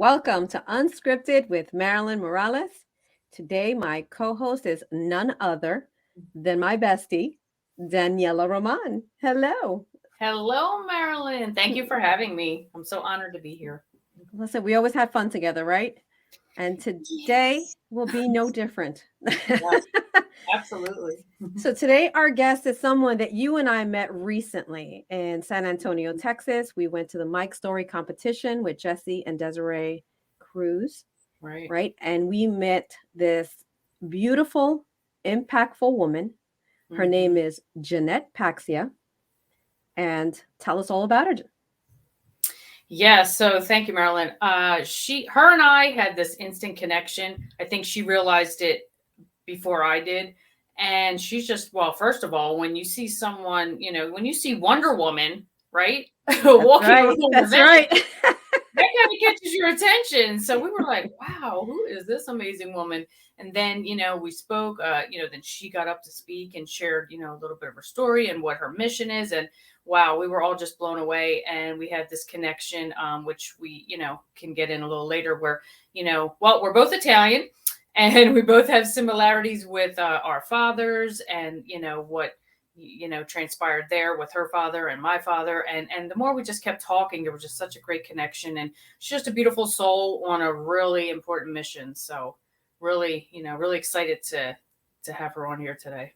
Welcome to Unscripted with Marilyn Morales. Today, my co host is none other than my bestie, Daniela Roman. Hello. Hello, Marilyn. Thank you for having me. I'm so honored to be here. Listen, we always have fun together, right? And today Yes. will be no different. Yes, absolutely. So, today, our guest is someone that you and I met recently in San Antonio, Texas. We went to the Mike Story competition with Jesse and Desiree Cruz. Right. Right? And we met this beautiful, impactful woman. Her name hmm is Jeannette Paxia. And tell us all about her. Yeah, so thank you, Marilyn. Her and I had this instant connection. I think she realized it before I did. And she's just, well, first of all, when you see someone, when you see Wonder Woman, right, That's walking around right. the That's event, right. that kind of catches your attention. So we were like, wow, who is this amazing woman? And then, we spoke, then she got up to speak and shared, a little bit of her story and what her mission is. And wow, we were all just blown away. And we had this connection, which we, can get in a little later where, well, we're both Italian and we both have similarities with our fathers and, what transpired there with her father and my father, and the more we just kept talking, there was just such a great connection, and she's just a beautiful soul on a really important mission. So really, really excited to have her on here today.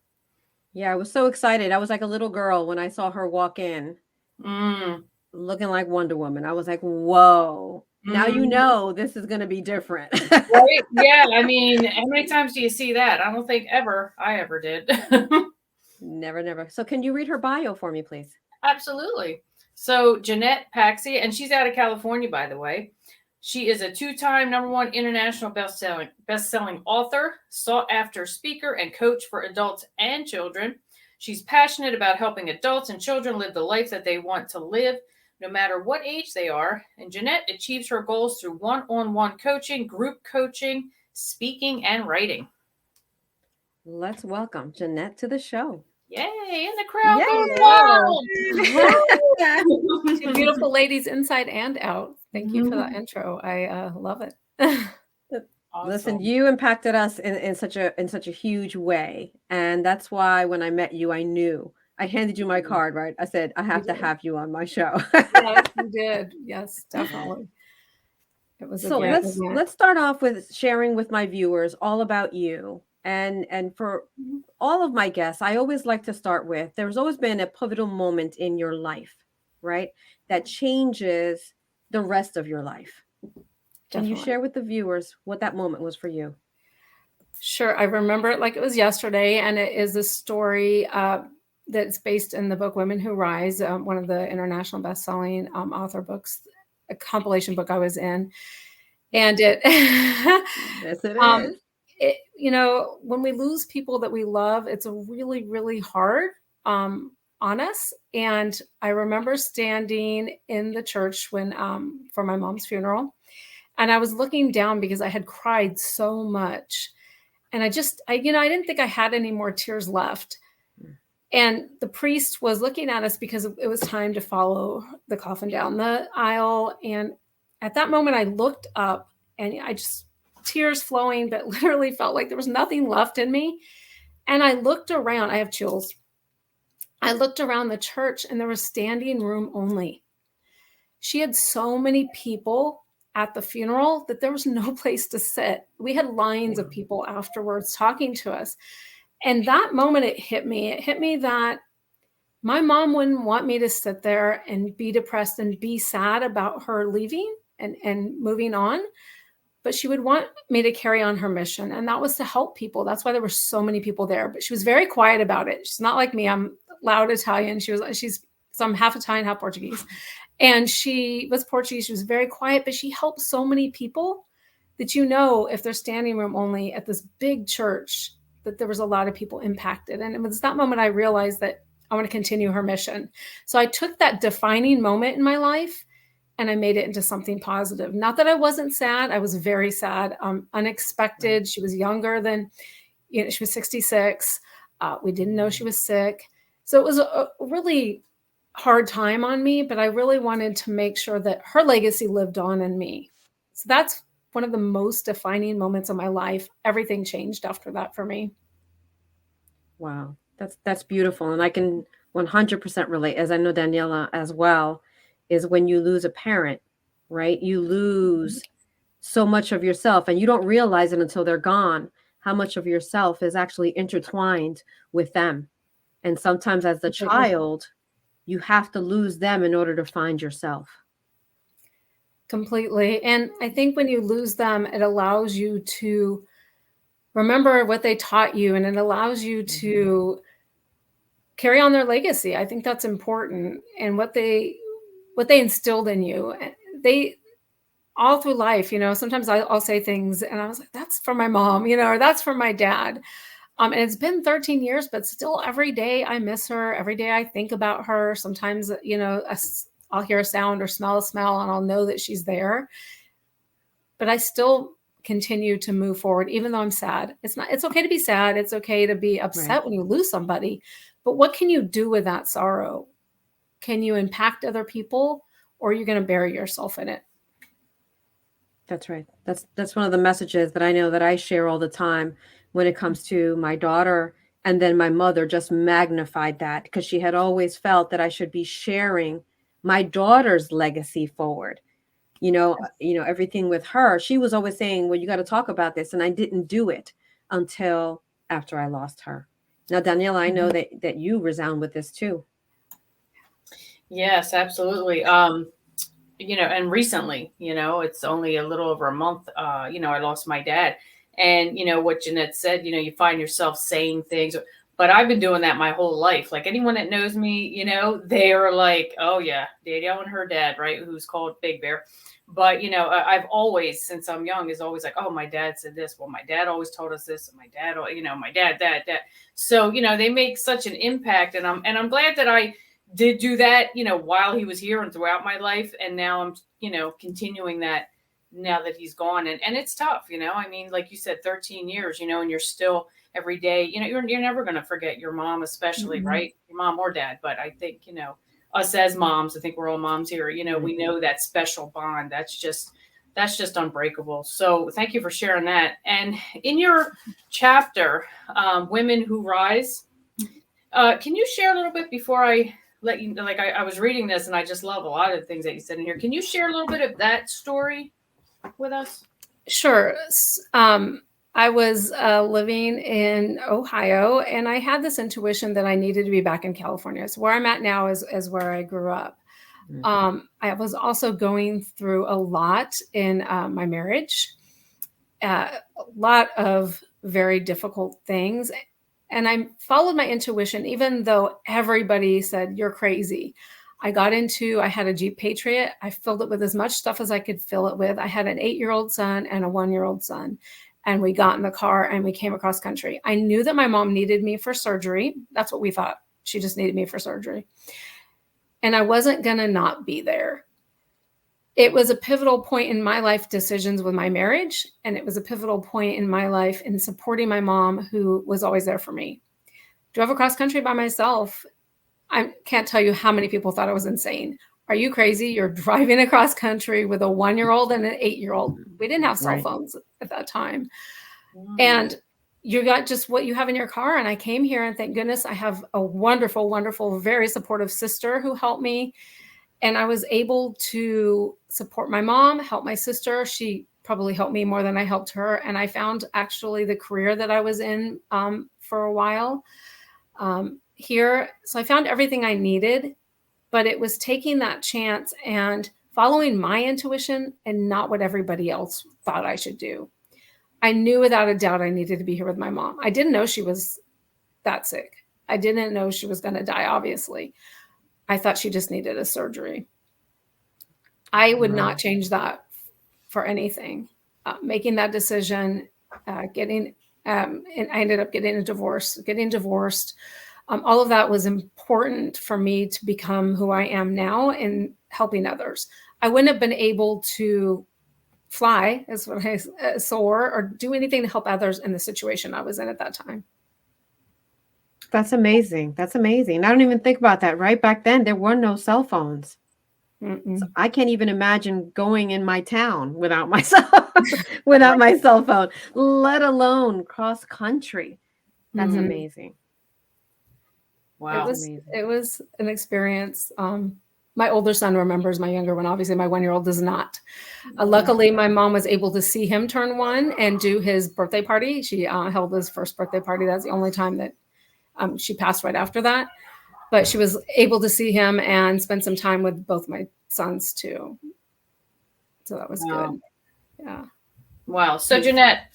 Yeah, I was so excited. I was like a little girl when I saw her walk in mm, looking like Wonder Woman. I was like, whoa. Now you mm, know this is going to be different. right, yeah, I mean, how many times do you see that? I don't think I ever did. Never, never. So, can you read her bio for me, please? Absolutely. So Jeannette Paxia, and she's out of California, by the way. She is a two-time #1 international best-selling author, sought-after speaker, and coach for adults and children. She's passionate about helping adults and children live the life that they want to live, no matter what age they are. And Jeannette achieves her goals through one-on-one coaching, group coaching, speaking, and writing. Let's welcome Jeannette to the show. Yay! And the crowd goes Yay! wild. Two beautiful ladies inside and out. Thank you for that Mhm. intro. I love it. Listen, Awesome. you impacted us in such a huge way. And that's why when I met you, I knew. I handed you my card, right? I said, I You have to did. have you on my show. Yes, you did. Yes, Mhm. definitely. It was a So great Yes. event. let's start off with sharing with my viewers all about you. And for all of my guests, I always like to start with there's always been a pivotal moment in your life, right? That changes the rest of your life. Can you Definitely. share with the viewers what that moment was for you? Sure. I remember it like it was yesterday. And it is a story that's based in the book Women Who Rise, one of the international best-selling author books, a compilation book I was in. And it, Yes, it um, is. when we lose people that we love, it's a really, really hard on us. And I remember standing in the church when for my mom's funeral, and I was looking down because I had cried so much, and I didn't think I had any more tears left. And the priest was looking at us because it was time to follow the coffin down the aisle. And at that moment, I looked up and I just, tears flowing, but literally felt like there was nothing left in me. And I looked around, I have chills. I looked around the church and there was standing room only. She had so many people at the funeral that there was no place to sit. We had lines of people afterwards talking to us. And that moment, it hit me. It hit me that my mom wouldn't want me to sit there and be depressed and be sad about her leaving and moving on, but she would want me to carry on her mission. And that was to help people. That's why there were so many people there, but she was very quiet about it. She's not like me. I'm loud Italian. So I'm half Italian, half Portuguese. And she was Portuguese. She was very quiet, but she helped so many people that, if they're standing room only at this big church, that there was a lot of people impacted. And it was that moment I realized that I want to continue her mission. So I took that defining moment in my life and I made it into something positive. Not that I wasn't sad. I was very sad, unexpected. Right. She was younger than, she was 66. We didn't know she was sick. So it was a really hard time on me, but I really wanted to make sure that her legacy lived on in me. So that's one of the most defining moments of my life. Everything changed after that for me. Wow. That's beautiful. And I can 100% relate, as I know Daniela as well, is when you lose a parent, right? You lose so much of yourself and you don't realize it until they're gone, how much of yourself is actually intertwined with them. And sometimes as the Completely. child, you have to lose them in order to find yourself. Completely. And I think when you lose them, it allows you to remember what they taught you, and it allows you to carry on their legacy. I think that's important. And what they instilled in you. They all through life, sometimes I'll say things and I was like, that's for my mom, or that's for my dad. And it's been 13 years, but still every day I miss her. Every day I think about her. Sometimes, I'll hear a sound or smell a smell and I'll know that she's there. But I still continue to move forward, even though I'm sad. It's okay to be sad. It's okay to be upset when you lose somebody. But what can you do with that sorrow? Can you impact other people, or are you going to bury yourself in it? That's right. That's one of the messages that I know that I share all the time when it comes to my daughter. And then my mother just magnified that because she had always felt that I should be sharing my daughter's legacy forward. Everything with her. She was always saying, well, you got to talk about this. And I didn't do it until after I lost her. Now, Daniela, I know that you resound with this too. Yes, absolutely. And recently, it's only a little over a month, I lost my dad. And, what Jeannette said, you find yourself saying things, but I've been doing that my whole life. Like anyone that knows me, they are like, oh yeah, Danielle and her dad, right? Who's called Big Bear. But, I've always, since I'm young, is always like, oh, my dad said this. Well, my dad always told us this. And my dad, my dad, that. So, they make such an impact. And I'm glad that I did do that, while he was here and throughout my life. And now I'm, continuing that now that he's gone. And it's tough, I mean, like you said, 13 years, and you're still every day, you're never going to forget your mom, especially, right? Your mom or dad. But I think, us as moms, I think we're all moms here, we know that special bond. That's just unbreakable. So thank you for sharing that. And in your chapter, Women Who Rise, can you share a little bit before I let you, like I was reading this and I just love a lot of the things that you said in here. Can you share a little bit of that story with us? Sure. I was living in Ohio, and I had this intuition that I needed to be back in California. So where I'm at now is where I grew up. I was also going through a lot in my marriage, a lot of very difficult things. And I followed my intuition, even though everybody said, you're crazy. I had a Jeep Patriot. I filled it with as much stuff as I could fill it with. I had an 8-year-old son and a 1-year-old son. And we got in the car and we came across country. I knew that my mom needed me for surgery. That's what we thought. She just needed me for surgery. And I wasn't going to not be there. It was a pivotal point in my life decisions with my marriage. And it was a pivotal point in my life in supporting my mom, who was always there for me. Drove across country by myself. I can't tell you how many people thought I was insane. Are you crazy? You're driving across country with a 1-year-old and an 8-year-old. We didn't have cell phones at that time. And you got just what you have in your car. And I came here, and thank goodness I have a wonderful, wonderful, very supportive sister who helped me. And I was able to support my mom, help my sister. She probably helped me more than I helped her. And I found actually the career that I was in for a while here. So I found everything I needed. But it was taking that chance and following my intuition and not what everybody else thought I should do. I knew without a doubt I needed to be here with my mom. I didn't know she was that sick. I didn't know she was going to die, obviously. I thought she just needed a surgery. I would not change that for anything. Making that decision, and I ended up getting divorced. All of that was important for me to become who I am now and helping others. I wouldn't have been able to fly, as what I soar, or do anything to help others in the situation I was in at that time. That's amazing. That's amazing. I don't even think about that. Right back then, there were no cell phones. So I can't even imagine going in my town without my without my cell phone, let alone cross country. That's amazing. Wow. It was an experience. My older son remembers, my younger one. Obviously, my 1-year-old does not. Luckily, my mom was able to see him turn 1 and do his birthday party. She held his first birthday party. That's the only time that she passed right after that. But she was able to see him and spend some time with both my sons too. So that was good. Yeah. Wow. So Jeannette,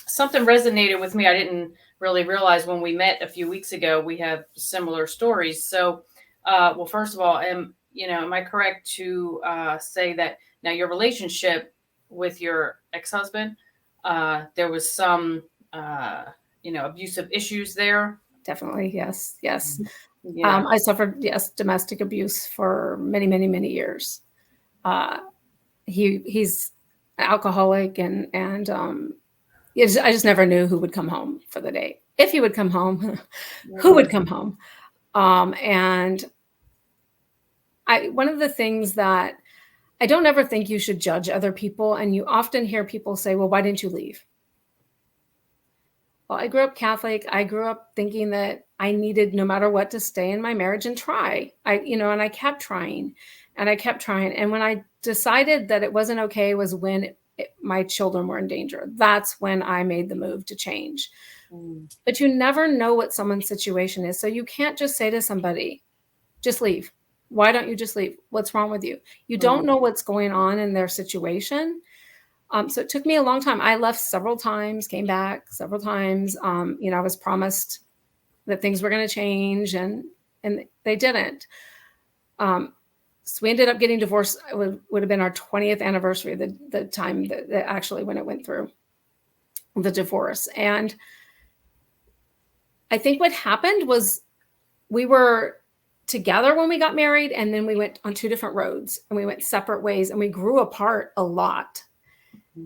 something resonated with me. I didn't really realize when we met a few weeks ago, we have similar stories. So, well, first of all, am I correct to say that now your relationship with your ex-husband, there was some, abusive issues there? Definitely. Yes. Yes. Yeah. I suffered, domestic abuse for many, many, many years. He's an alcoholic and I just never knew who would come home for the day. If he would come home, who would come home? And one of the things that I don't ever think you should judge other people. And you often hear people say, well, why didn't you leave? Well, I grew up Catholic. I grew up thinking that I needed, no matter what, to stay in my marriage and try. And I kept trying and I kept trying. And when I decided that it wasn't okay was when my children were in danger. That's when I made the move to change. But you never know what someone's situation is. So you can't just say to somebody, just leave. Why don't you just leave? What's wrong with you? You don't know what's going on in their situation. So it took me a long time. I left several times, came back several times. I was promised that things were going to change and they didn't. So we ended up getting divorced. It would have been our 20th anniversary, the time that actually when it went through the divorce. And I think what happened was we were together when we got married, and then we went on 2 different roads and we went separate ways and we grew apart a lot.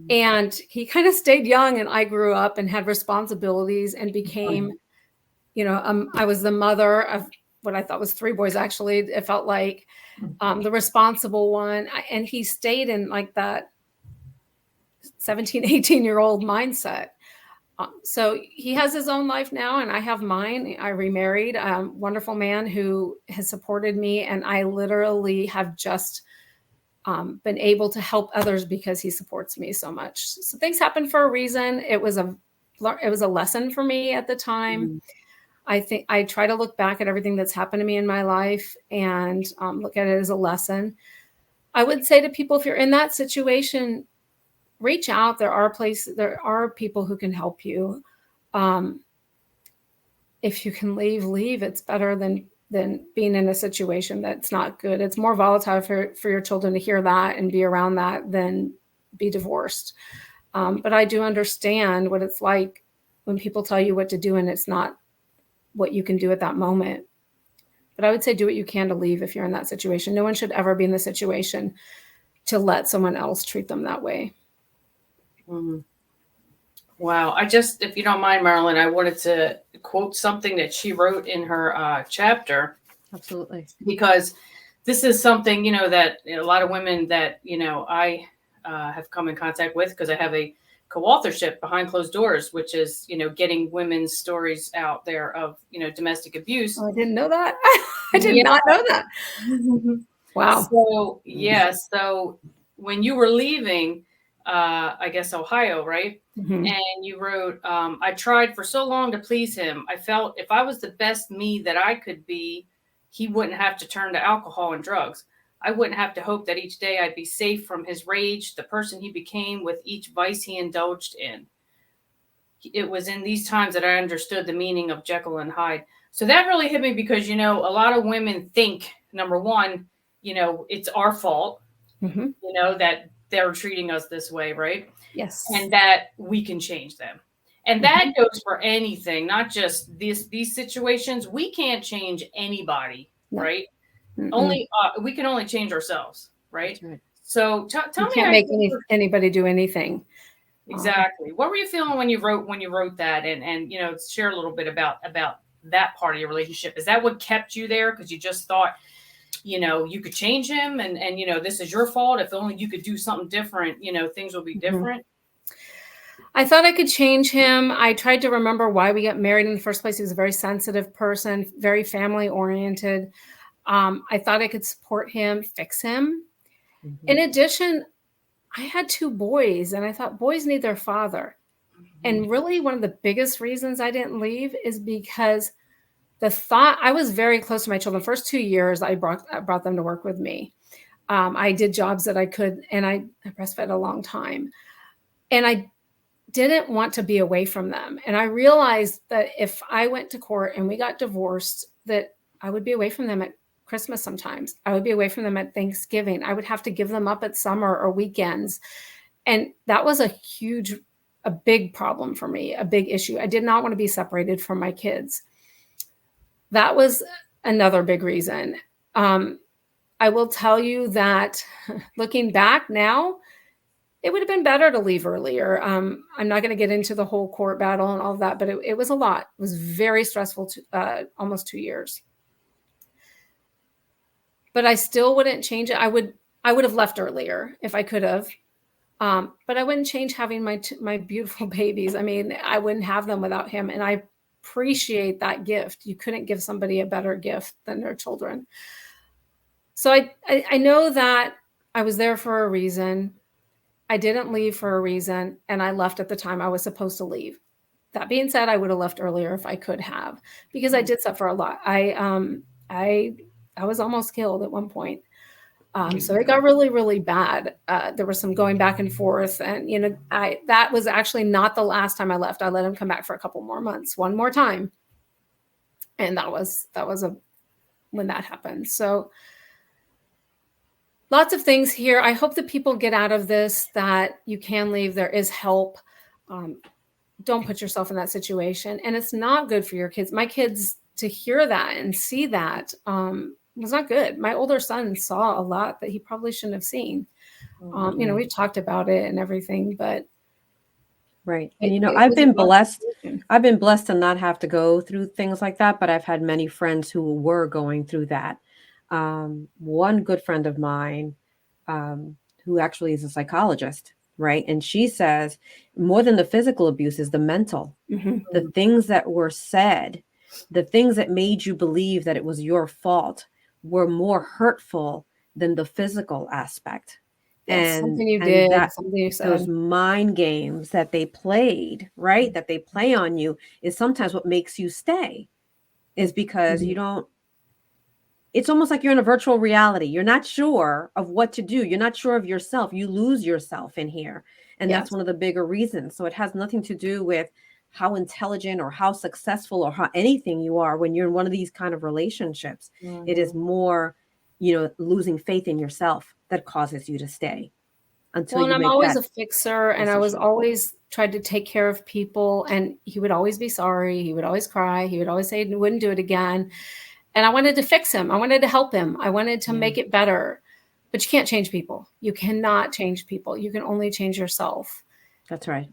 And he kind of stayed young and I grew up and had responsibilities and became, I was the mother of what I thought was 3 boys. Actually, it felt like the responsible one. And he stayed in like that 17, 18-year-old mindset. So he has his own life now and I have mine. I remarried a wonderful man who has supported me. And I literally have just been able to help others because he supports me so much. So things happen for a reason. It was a lesson for me at the time. I think I try to look back at everything that's happened to me in my life and look at it as a lesson. I would say to people, if you're in that situation, reach out. There are people who can help you. If you can leave. It's better than being in a situation that's not good. It's more volatile for your children to hear that and be around that than be divorced. But I do understand what it's like when people tell you what to do and it's not what you can do at that moment. But I would say do what you can to leave if you're in that situation. No one should ever be in the situation to let someone else treat them that way. Wow. If you don't mind, Marilyn, I wanted to quote something that she wrote in her chapter. Absolutely. Because this is something, that a lot of women that, I have come in contact with because I have a co-authorship behind closed doors, which is, getting women's stories out there of, domestic abuse. Oh, I didn't know that. I did not know that. Wow. So, so when you were leaving, I guess, Ohio, right? And you wrote, I tried for so long to please him. I felt if I was the best me that I could be, he wouldn't have to turn to alcohol and drugs. I wouldn't have to hope that each day I'd be safe from his rage, the person he became with each vice he indulged in. It was in these times that I understood the meaning of Jekyll and Hyde. So that really hit me because, a lot of women think, number one, it's our fault, that they're treating us this way, right? Yes. And that we can change them. And that goes for anything, not just these situations. We can't change anybody, right? Only we can only change ourselves, right? So tell me, can't make anybody do anything. Exactly. What were you feeling when you wrote that, and share a little bit about that part of your relationship? Is that what kept you there? Because you just thought you could change him and, this is your fault. If only you could do something different, things will be different. I thought I could change him. I tried to remember why we got married in the first place. He was a very sensitive person, very family oriented. I thought I could support him, fix him. In addition, I had 2 boys, and I thought boys need their father. And really one of the biggest reasons I didn't leave is because I was very close to my children. The first 2 years, I brought them to work with me. I did jobs that I could, and I breastfed a long time. And I didn't want to be away from them. And I realized that if I went to court and we got divorced, that I would be away from them at Christmas sometimes. I would be away from them at Thanksgiving. I would have to give them up at summer or weekends. And that was a big problem for me, a big issue. I did not want to be separated from my kids. That was another big reason. I will tell you that looking back now, it would have been better to leave earlier. I'm not going to get into the whole court battle and all of that, but it was a lot. It was very stressful, almost 2 years. But I still wouldn't change it. I would have left earlier if I could have. But I wouldn't change having my beautiful babies. I mean, I wouldn't have them without him. And I appreciate that gift. You couldn't give somebody a better gift than their children. So I know that I was there for a reason. I didn't leave for a reason, and I left at the time I was supposed to leave. That being said, I would have left earlier if I could have, because I did suffer a lot. I was almost killed at one point. So it got really, really bad. There was some going back and forth, and that was actually not the last time I left. I let him come back for a couple more months, one more time, and that was when that happened. So lots of things here. I hope that people get out of this that you can leave. There is help. Don't put yourself in that situation, and it's not good for your kids. My kids, to hear that and see that was not good. My older son saw a lot that he probably shouldn't have seen. We talked about it and everything, but right. And I've been blessed to not have to go through things like that, but I've had many friends who were going through that. One good friend of mine, who actually is a psychologist, right? And she says more than the physical abuse is the mental, the things that were said, the things that made you believe that it was your fault were more hurtful than the physical aspect. Yes, something you did, something you said. Those mind games that they played, right? That they play on you is sometimes what makes you stay, is because you don't. It's almost like you're in a virtual reality. You're not sure of what to do. You're not sure of yourself. You lose yourself in here. And that's one of the bigger reasons. So it has nothing to do with how intelligent or how successful or how anything you are when you're in one of these kind of relationships. It is more, losing faith in yourself that causes you to stay until you make that. I'm always a fixer, and I was always tried to take care of people, and he would always be sorry. He would always cry. He would always say he wouldn't do it again. And I wanted to fix him. I wanted to help him. I wanted to make it better. But you can't change people. You cannot change people. You can only change yourself. That's right.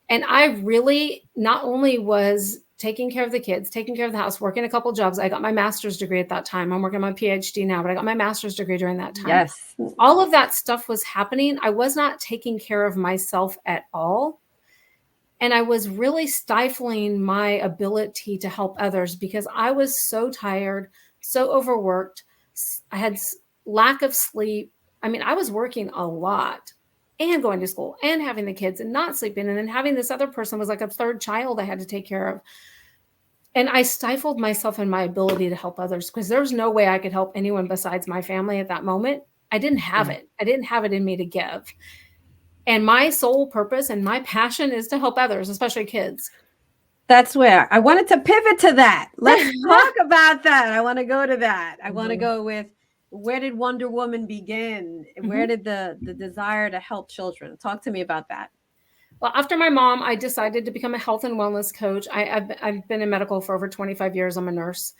And I really not only was taking care of the kids, taking care of the house, working a couple jobs. I got my master's degree at that time. I'm working on my PhD now, but I got my master's degree during that time. Yes. All of that stuff was happening. I was not taking care of myself at all. And I was really stifling my ability to help others because I was so tired, so overworked. I had lack of sleep. I mean, I was working a lot and going to school and having the kids and not sleeping. And then having this other person was like a third child I had to take care of. And I stifled myself in my ability to help others because there was no way I could help anyone besides my family at that moment. I didn't have it. I didn't have it in me to give. And my sole purpose and my passion is to help others, especially kids. That's where I wanted to pivot to that. Let's talk about that. I want to go to that. I want to go with, where did Wonder Woman begin? Where did the desire to help children? Talk to me about that. Well, after my mom, I decided to become a health and wellness coach. I've been in medical for over 25 years. I'm a nurse.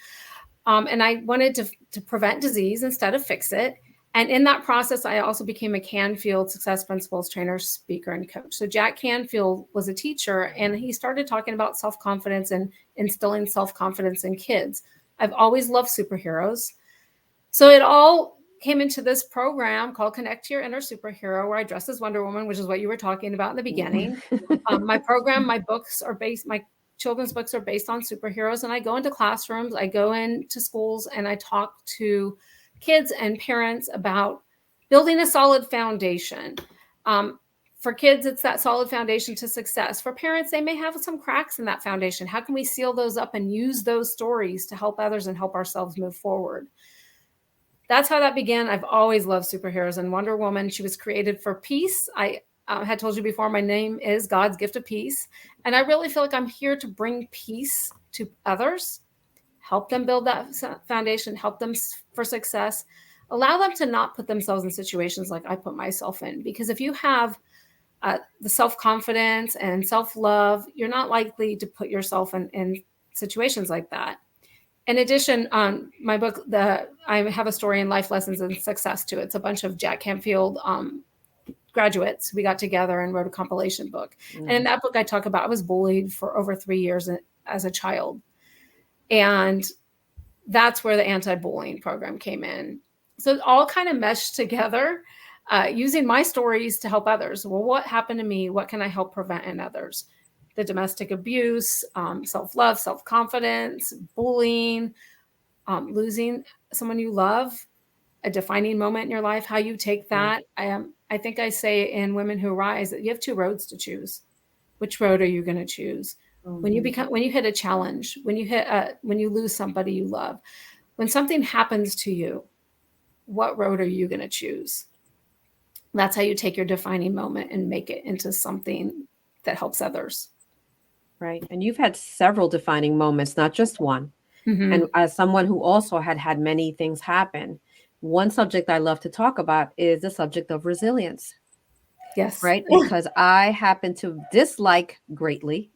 And I wanted to prevent disease instead of fix it. And in that process, I also became a Canfield Success Principles trainer, speaker, and coach. So Jack Canfield was a teacher, and he started talking about self-confidence and instilling self-confidence in kids. I've always loved superheroes. So it all came into this program called Connect to Your Inner Superhero, where I dress as Wonder Woman, which is what you were talking about in the beginning. My program, my children's books are based on superheroes, and I go into classrooms, I go into schools, and I talk to kids and parents about building a solid foundation. For kids, it's that solid foundation to success. For parents, they may have some cracks in that foundation. How can we seal those up and use those stories to help others and help ourselves move forward? That's how that began. I've always loved superheroes, and Wonder Woman, she was created for peace. I had told you before, my name is God's gift of peace. And I really feel like I'm here to bring peace to others, help them build that foundation, help them for success, allow them to not put themselves in situations like I put myself in. Because if you have the self-confidence and self-love, you're not likely to put yourself in situations like that. In addition, my book, I have a story in Life Lessons and Success too. It's a bunch of Jack Canfield graduates. We got together and wrote a compilation book. And in that book, I talk about I was bullied for over 3 years as a child. And that's where the anti-bullying program came in. So it all kind of meshed together, using my stories to help others. Well, what happened to me? What can I help prevent in others? The domestic abuse, self-love, self-confidence, bullying, losing someone you love, a defining moment in your life, how you take that. I think I say in Women Who Rise that you have 2 roads to choose. Which road are you going to choose? When you hit a challenge, when you lose somebody you love, when something happens to you, what road are you going to choose? That's how you take your defining moment and make it into something that helps others. Right. And you've had several defining moments, not just one. Mm-hmm. And as someone who also had many things happen, one subject I love to talk about is the subject of resilience. Yes. Right. Because I happen to dislike greatly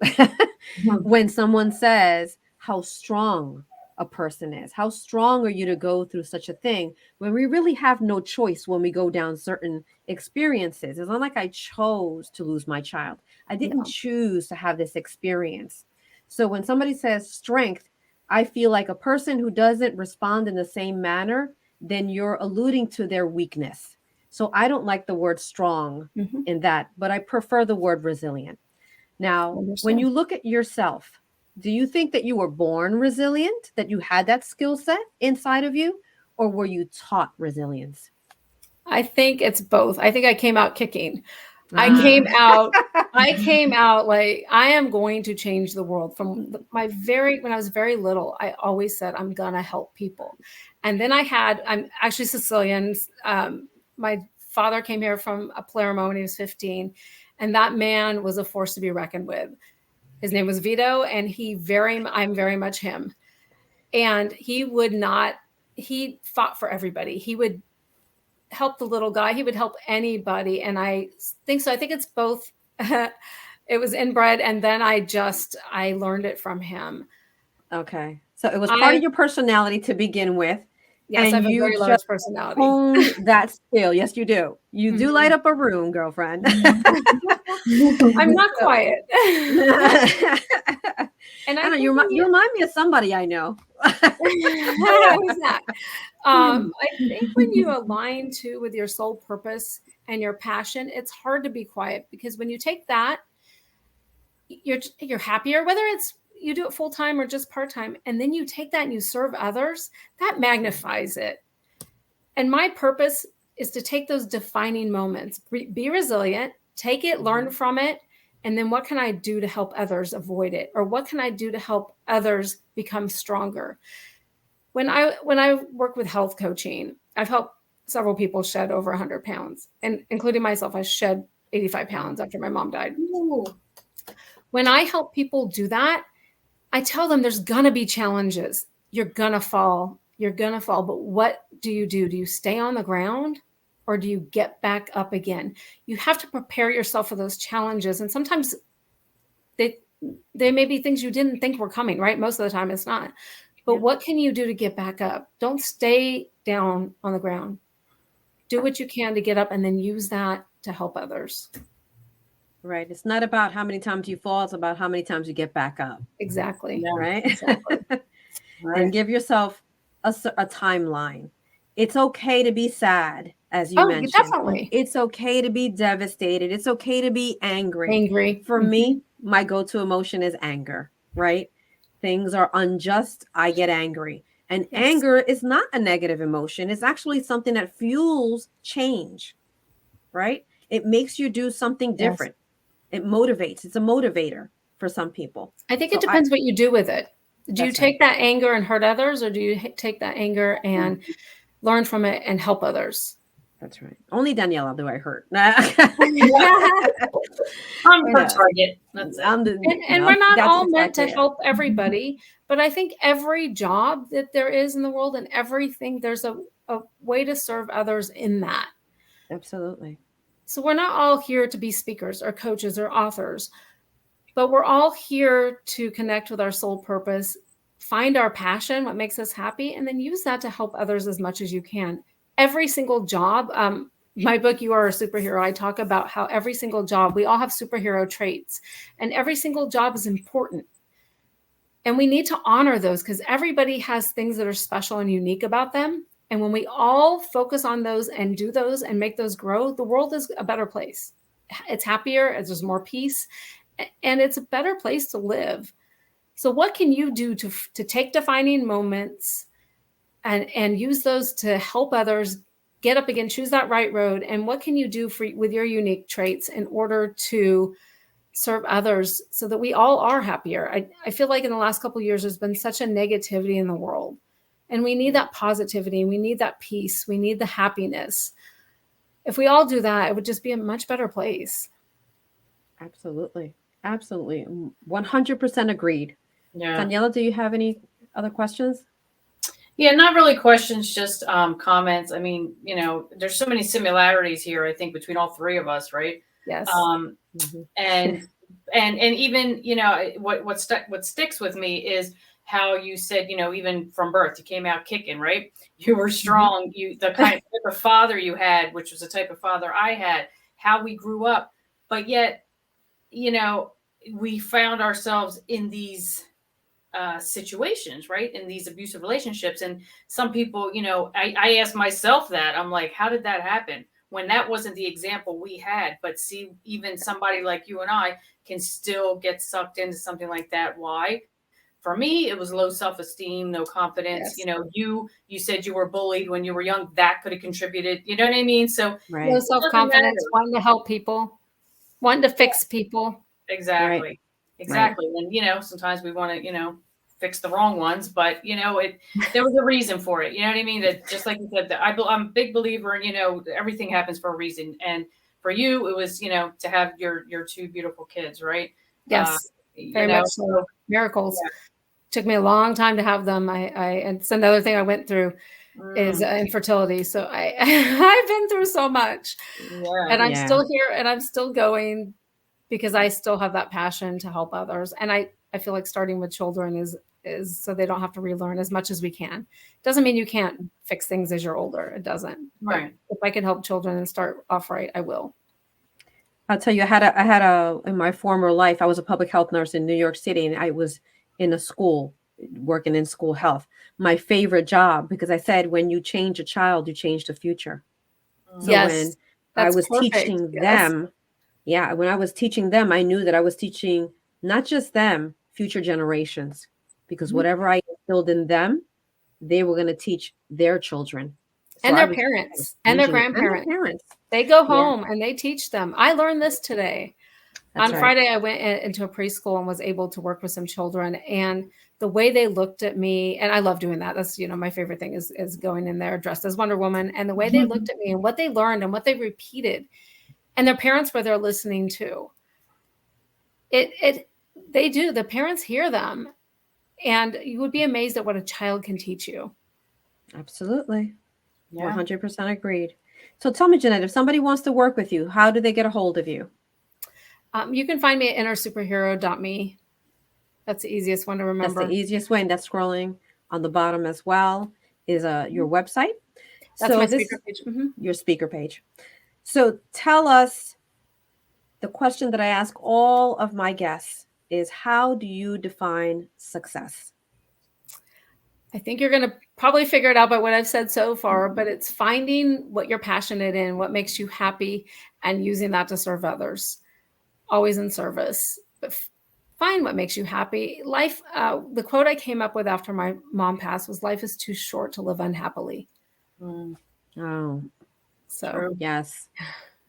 when someone says how strong a person is. How strong are you to go through such a thing when we really have no choice when we go down certain experiences? It's not like I chose to lose my child. I didn't choose to have this experience. So when somebody says strength, I feel like a person who doesn't respond in the same manner, then you're alluding to their weakness. So I don't like the word strong in that, but I prefer the word resilient. Now, when you look at yourself, do you think that you were born resilient, that you had that skill set inside of you, or were you taught resilience? I think it's both. I think I came out kicking. I came out like I am going to change the world. From when I was very little, I always said I'm gonna help people. And then I'm actually Sicilian. My father came here from Palermo when he was 15, and that man was a force to be reckoned with. His name was Vito, and I'm very much him. And he fought for everybody. He would help the little guy. He would help anybody. And I think it's both. It was inbred. And then I learned it from him. Okay. So it was part of your personality to begin with. Yes, I have a very large personality. Honed that skill. Yes, you do. You do light up a room, girlfriend. I'm not quiet. And I know you remind me of somebody I know. Who's that? I think when you align too with your soul purpose and your passion, it's hard to be quiet, because when you take that, you're happier, whether it's you do it full time or just part time, and then you take that and you serve others, that magnifies it. And my purpose is to take those defining moments, be resilient, take it, learn from it, and then what can I do to help others avoid it? Or what can I do to help others become stronger? When I work with health coaching, I've helped several people shed over 100 pounds, and including myself. I shed 85 pounds after my mom died. Ooh. When I help people do that, I tell them there's going to be challenges. You're going to fall. But what do you do? Do you stay on the ground, or do you get back up again? You have to prepare yourself for those challenges. And sometimes they may be things you didn't think were coming, right? Most of the time it's not. But what can you do to get back up? Don't stay down on the ground. Do what you can to get up, and then use that to help others. Right. It's not about how many times you fall. It's about how many times you get back up. Exactly. Right. Exactly. And give yourself a timeline. It's okay to be sad, as you Oh, mentioned. definitely. It's okay to be devastated. It's okay to be angry. Angry. For me, my go-to emotion is anger, right? Things are unjust, I get angry. And Yes. anger is not a negative emotion. It's actually something that fuels change, right? It makes you do something Yes. different. It motivates. It's a motivator for some people. I think So it depends what you do with it. Do you That's take that anger and hurt others, or do you take that anger and learn from it and help others? That's right. Only Daniela do I hurt. I'm her target. That's it. And we're not all meant to help everybody, but I think every job that there is in the world and everything, there's a way to serve others in that. Absolutely. So we're not all here to be speakers or coaches or authors, but we're all here to connect with our soul purpose, find our passion, what makes us happy, and then use that to help others as much as you can. Every single job, my book, You Are a Superhero, I talk about how every single job, we all have superhero traits, and every single job is important. And we need to honor those because everybody has things that are special and unique about them. And when we all focus on those and do those and make those grow, the world is a better place. It's happier, there's more peace, and it's a better place to live. So what can you do to take defining moments and use those to help others get up again, choose that right road? And what can you do with your unique traits in order to serve others so that we all are happier? I feel like in the last couple of years, there's been such a negativity in the world, and we need that positivity. We need that peace. We need the happiness. If we all do that, it would just be a much better place. Absolutely. Absolutely. 100% agreed. Yeah. Daniela, do you have any other questions? Yeah, not really questions, just comments. I mean, there's so many similarities here, I think, between all three of us, right? Yes. And even, what sticks with me is how you said, even from birth, you came out kicking, right? You were strong. The kind of father you had, which was the type of father I had, how we grew up, but yet, we found ourselves in these situations, right? In these abusive relationships. And some people, I ask myself that. I'm like, how did that happen? When that wasn't the example we had. But see, even somebody like you and I can still get sucked into something like that. Why? For me, it was low self-esteem, no confidence. Yes. You said you were bullied when you were young. That could have contributed. You know what I mean? So no self-confidence, wanting to help people, wanting to fix people. Exactly. Right. Exactly. And, sometimes we want to, fix the wrong ones, but there was a reason for it. You know what I mean? That just like you said, I'm a big believer in, everything happens for a reason. And for you, it was, to have your two beautiful kids, right? Yes. Very much so. Miracles. Yeah. Took me a long time to have them. And it's another thing I went through is infertility. So I've been through so much, and I'm still here and I'm still going because I still have that passion to help others. And I feel like starting with children is so they don't have to relearn as much as we can. Doesn't mean you can't fix things as you're older. It doesn't. Right. But if I can help children and start off right, I will. I'll tell you, I had in my former life, I was a public health nurse in New York City, and I was in a school working in school health. My favorite job, because I said, when you change a child, you change the future. So when I was teaching them, when I was teaching them, I knew that I was teaching not just them, future generations, because whatever I instilled in them, they were going to teach their children. So and their parents and their grandparents. They go home and they teach them. I learned this today. On Friday, I went into a preschool and was able to work with some children, and the way they looked at me, and I love doing that. That's, my favorite thing is going in there dressed as Wonder Woman, and the way they looked at me and what they learned and what they repeated, and their parents were there listening too. They do. The parents hear them, and you would be amazed at what a child can teach you. Absolutely. 100% agreed. So tell me, Jeannette, if somebody wants to work with you, how do they get a hold of you? You can find me at innersuperhero.me. That's the easiest one to remember. That's the easiest way, and that's scrolling on the bottom as well is your website. That's my speaker page. Your speaker page. So tell us, the question that I ask all of my guests is, how do you define success? I think you're going to probably figure it out by what I've said so far, but it's finding what you're passionate in, what makes you happy, and using that to serve others. Always in service, but find what makes you happy. Life, the quote I came up with after my mom passed was, life is too short to live unhappily. Oh, So True. yes.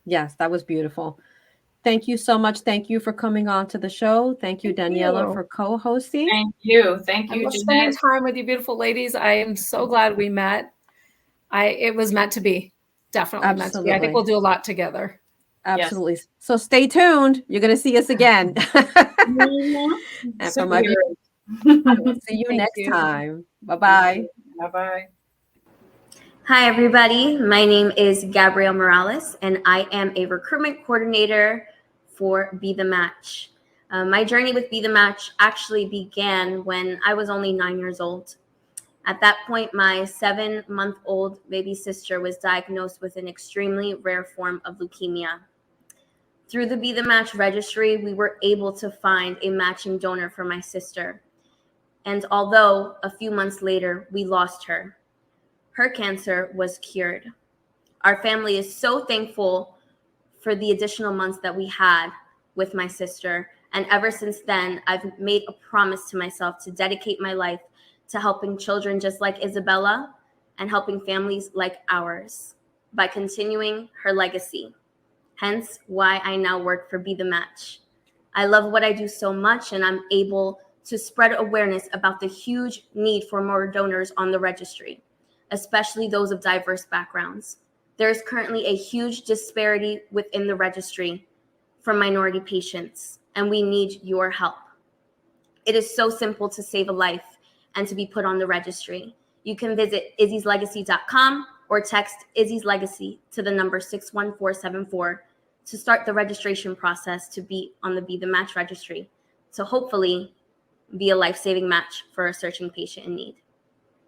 Yes, that was beautiful. Thank you so much. Thank you for coming on to the show. Thank you, Thank Daniela, you. for co-hosting. Thank you. Thank I you, love spending Jeannette. time with you beautiful ladies. I am so glad we met. It was meant to be. Definitely meant to be. I think Absolutely. we'll do a lot together. Absolutely. So stay tuned. You're going to see us again. And for my viewers, I will Superheroes. see you Thank next you. time. Bye-bye. Bye-bye. Hi, everybody. My name is Gabrielle Morales, and I am a recruitment coordinator for Be The Match. My journey with Be The Match actually began when I was only 9 years old. At that point, my 7-month-old baby sister was diagnosed with an extremely rare form of leukemia. Through the Be The Match registry, we were able to find a matching donor for my sister. And although a few months later, we lost her, her cancer was cured. Our family is so thankful for the additional months that we had with my sister. And ever since then, I've made a promise to myself to dedicate my life to helping children just like Isabella and helping families like ours by continuing her legacy. Hence why I now work for Be The Match. I love what I do so much, and I'm able to spread awareness about the huge need for more donors on the registry, especially those of diverse backgrounds. There is currently a huge disparity within the registry for minority patients, and we need your help. It is so simple to save a life and to be put on the registry. You can visit izzy'slegacy.com or text Izzy's Legacy to the number 61474 to start the registration process to be on the Be The Match registry, to hopefully be a life-saving match for a searching patient in need.